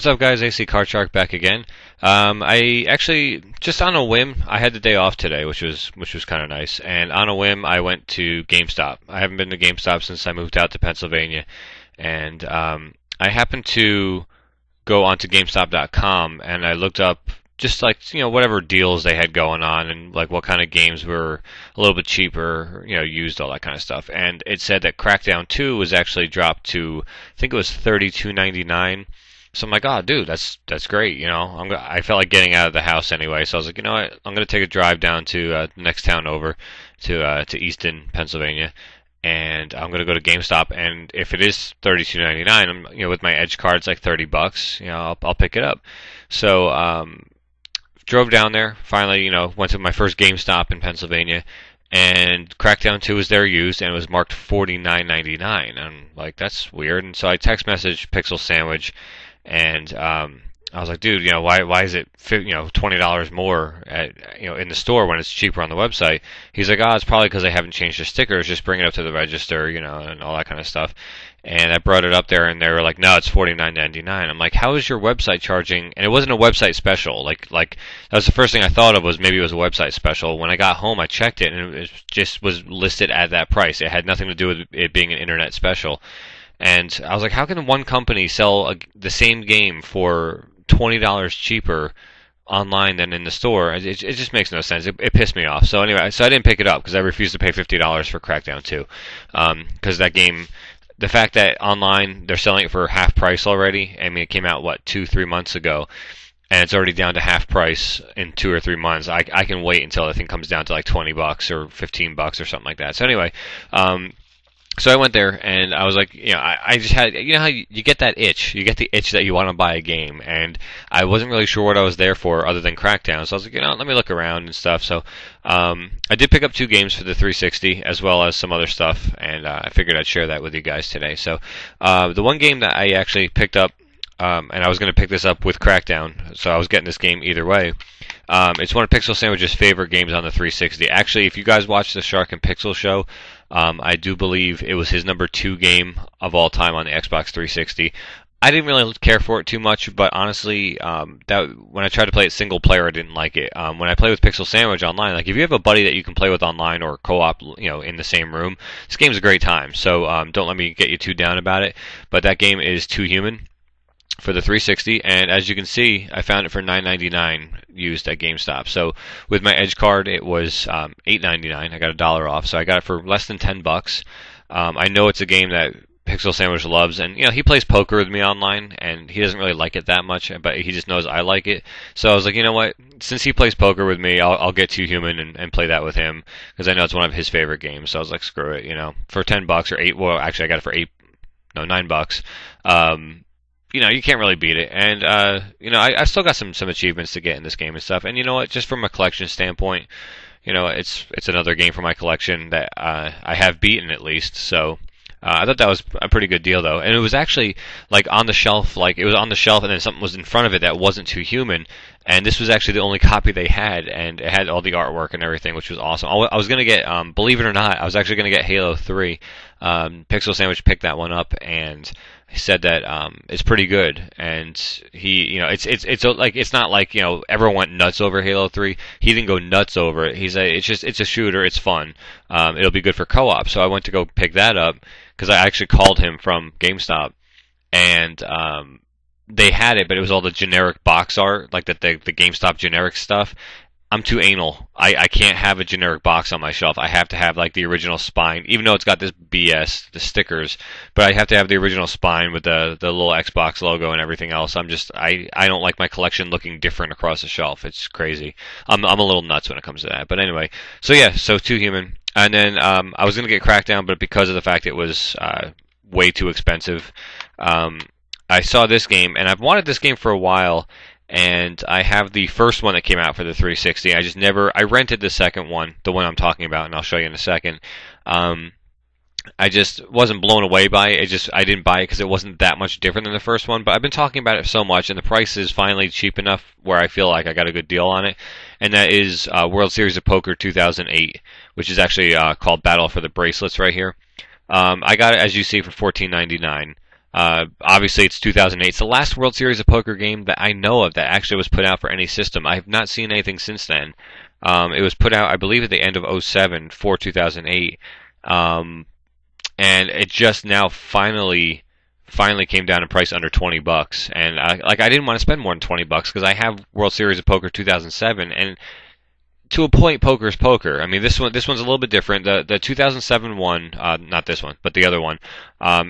What's up, guys? AC Card Shark back again. I actually just on a whim, I had the day off today, which was kind of nice. And on a whim, I went to GameStop. I haven't been to GameStop since I moved out to Pennsylvania, and I happened to go onto GameStop.com and I looked up just like whatever deals they had going on and like what kind of games were a little bit cheaper, used, all that kind of stuff. And it said that Crackdown 2 was actually dropped to, I think it was $32.99. So I'm like, oh, dude, that's great. I felt like getting out of the house anyway, so I was like, you know what, I'm gonna take a drive down to the next town over to Easton, Pennsylvania, and I'm gonna go to GameStop. And if it is $32.99, I'm with my Edge card, it's like $30. I'll pick it up. So drove down there. Finally, went to my first GameStop in Pennsylvania, and Crackdown 2 was there used, and it was marked $49.99. I'm like, that's weird. And so I text message Pixel Sandwich. And I was like, dude, why is it $20 more in the store when it's cheaper on the website? He's like, oh, it's probably because they haven't changed the stickers. Just bring it up to the register, and all that kind of stuff. And I brought it up there, and they were like, no, it's $49.99. I'm like, how is your website charging? And it wasn't a website special. Like that was the first thing I thought of, was maybe it was a website special. When I got home, I checked it, and it just was listed at that price. It had nothing to do with it being an internet special. And I was like, how can one company sell the same game for $20 cheaper online than in the store? It just makes no sense. It pissed me off. So anyway, I didn't pick it up because I refused to pay $50 for Crackdown 2. Because that game, the fact that online they're selling it for half price already. I mean, it came out 2-3 months ago, and it's already down to half price in 2 or 3 months. I can wait until the thing comes down to like $20 or $15 or something like that. So anyway. So I went there, and I was like, I just had, how you get that itch. You get the itch that you want to buy a game, and I wasn't really sure what I was there for other than Crackdown. So I was like, let me look around and stuff. So I did pick up 2 games for the 360, as well as some other stuff, and I figured I'd share that with you guys today. So the one game that I actually picked up, and I was going to pick this up with Crackdown, so I was getting this game either way. It's one of Pixel Sandwich's favorite games on the 360. Actually, if you guys watch the Shark and Pixel show, I do believe it was his number 2 game of all time on the Xbox 360. I didn't really care for it too much, but honestly, that when I tried to play it single player, I didn't like it. When I play with Pixel Sandwich online, like if you have a buddy that you can play with online or co-op, in the same room, this game's a great time. So don't let me get you too down about it. But that game is Too Human for the 360, and as you can see, I found it for $9.99 used at GameStop. So with my Edge card, it was $8.99. I got $1 off, so I got it for less than $10. I know it's a game that Pixel Sandwich loves, and he plays poker with me online, and he doesn't really like it that much, but he just knows I like it. So I was like, you know what? Since he plays poker with me, I'll get Too Human and play that with him, because I know it's one of his favorite games. So I was like, screw it, for $10 or 8. Well, actually, I got it for $9. You can't really beat it. And, I still got some achievements to get in this game and stuff. And you know what? Just from a collection standpoint, it's another game for my collection that I have beaten at least. So I thought that was a pretty good deal, though. And it was actually, on the shelf. It was on the shelf, and then something was in front of it that wasn't Too Human. And this was actually the only copy they had, and it had all the artwork and everything, which was awesome. I was going to get, believe it or not, I was actually going to get Halo 3. Pixel Sandwich picked that one up, and he said that it's pretty good, and he, it's not like everyone went nuts over Halo 3. He didn't go nuts over it. It's a shooter. It's fun. It'll be good for co-op. So I went to go pick that up because I actually called him from GameStop, and they had it, but it was all the generic box art, like the GameStop generic stuff. I'm too anal. I can't have a generic box on my shelf. I have to have the original spine, even though it's got this BS, the stickers. But I have to have the original spine with the little Xbox logo and everything else. I don't like my collection looking different across the shelf. It's crazy. I'm a little nuts when it comes to that. But anyway, so Too Human, and then I was gonna get Crackdown, but because of the fact it was way too expensive, I saw this game, and I've wanted this game for a while. And I have the first one that came out for the 360. I rented the second one, the one I'm talking about, and I'll show you in a second. I just wasn't blown away by it. I didn't buy it because it wasn't that much different than the first one. But I've been talking about it so much, and the price is finally cheap enough where I feel like I got a good deal on it. And that is World Series of Poker 2008, which is actually called Battle for the Bracelets right here. I got it, as you see, for $14.99. Obviously, it's 2008. It's the last World Series of Poker game that I know of that actually was put out for any system. I have not seen anything since then. It was put out, I believe, at the end of '07 for 2008, and it just now finally came down in price under $20. And I didn't want to spend more than $20 because I have World Series of Poker 2007, and to a point, poker is poker. I mean, this one's a little bit different. The 2007 one, not this one, but the other one,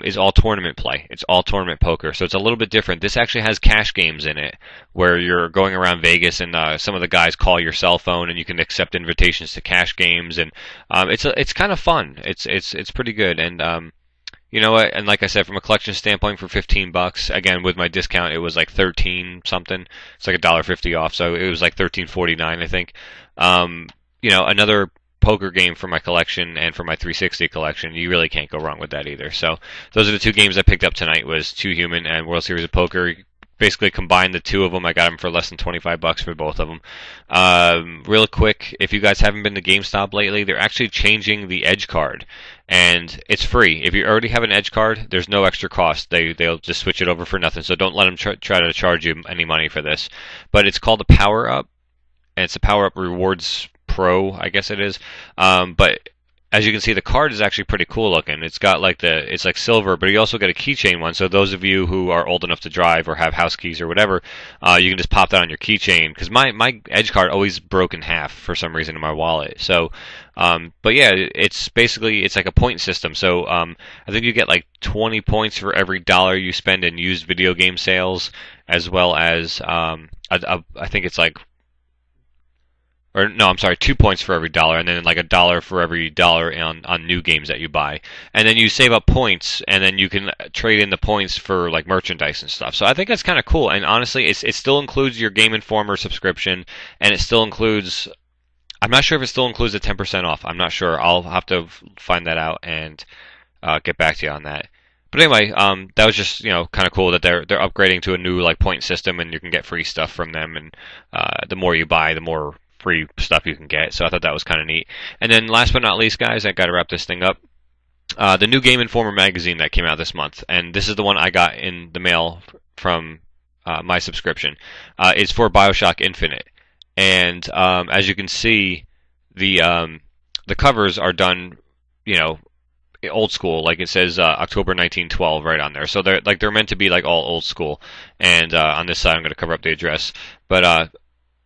is all tournament play. It's all tournament poker, so it's a little bit different. This actually has cash games in it, where you're going around Vegas and some of the guys call your cell phone and you can accept invitations to cash games, and it's kind of fun. It's pretty good, and you know what? And like I said, from a collection standpoint, for $15, again with my discount, it was like 13 something. It's like $1.50 off, so it was like 13.49, I think. Another poker game for my collection and for my 360 collection. You really can't go wrong with that either. So those are the two games I picked up tonight. Was Too Human and World Series of Poker. Basically combined the two of them. I got them for less than $25 for both of them. Real quick, if you guys haven't been to GameStop lately, they're actually changing the Edge card, and it's free. If you already have an Edge card, there's no extra cost. They'll just switch it over for nothing. So don't let them try to charge you any money for this. But it's called the Power Up, and it's a Power Up Rewards Pro, I guess it is. But as you can see, the card is actually pretty cool looking. It's got it's like silver, but you also get a keychain one. So those of you who are old enough to drive or have house keys or whatever, you can just pop that on your keychain. Because my Edge card always broke in half for some reason in my wallet. So, but yeah, it's like a point system. So I think you get like 20 points for every dollar you spend in used video game sales, as well as I think it's like. Or no, I'm sorry, 2 points for every dollar, and then like $1 for every dollar on new games that you buy. And then you save up points, and then you can trade in the points for like merchandise and stuff. So I think that's kind of cool. And honestly, it still includes your Game Informer subscription, and it still includes. I'm not sure if it still includes the 10% off. I'm not sure. I'll have to find that out and get back to you on that. But anyway, that was just kind of cool that they're upgrading to a new like point system, and you can get free stuff from them. And the more you buy, the more free stuff you can get. So I thought that was kind of neat. And then last but not least, guys, I got to wrap this thing up. The new Game Informer magazine that came out this month, and this is the one I got in the mail from my subscription. It's for BioShock Infinite, and as you can see, the covers are done, old school. Like it says October 1912 right on there. So they're meant to be like all old school. And on this side, I'm going to cover up the address, but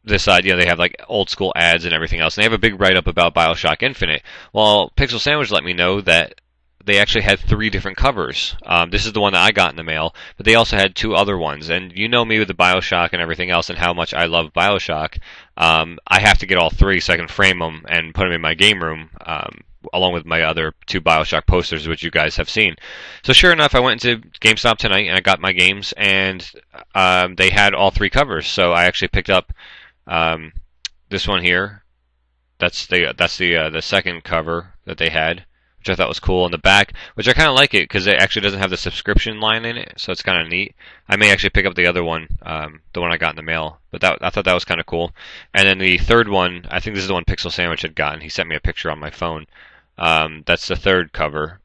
this side, they have like old school ads and everything else. And they have a big write-up about BioShock Infinite. Well, Pixel Sandwich let me know that they actually had 3 different covers. This is the one that I got in the mail, but they also had 2 other ones. And you know me with the BioShock and everything else and how much I love BioShock. I have to get all 3 so I can frame them and put them in my game room, along with my other 2 BioShock posters, which you guys have seen. So sure enough, I went into GameStop tonight and I got my games, and they had all 3 covers. So I actually picked up this one here. That's the second cover that they had, which I thought was cool. On the back, which I kind of like it because it actually doesn't have the subscription line in it, so it's kind of neat. I may actually pick up the other one, the one I got in the mail, but I thought that was kind of cool. And then the third one, I think this is the one Pixel Sandwich had gotten. He sent me a picture on my phone. That's the third cover,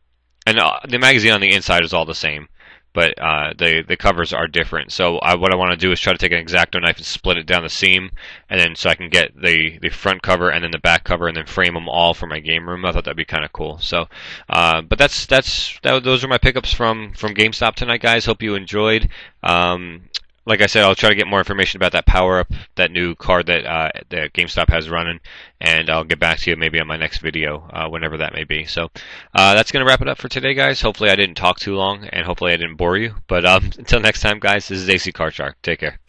and the magazine on the inside is all the same, but the covers are different. So what I want to do is try to take an X-Acto knife and split it down the seam, and then so I can get the front cover and then the back cover, and then frame them all for my game room. I thought that'd be kind of cool. So, but those are my pickups from GameStop tonight, guys. Hope you enjoyed. Like I said, I'll try to get more information about that Power Up, that new card that GameStop has running, and I'll get back to you maybe on my next video, whenever that may be. So that's going to wrap it up for today, guys. Hopefully I didn't talk too long, and hopefully I didn't bore you. But until next time, guys, this is AC Card Shark. Take care.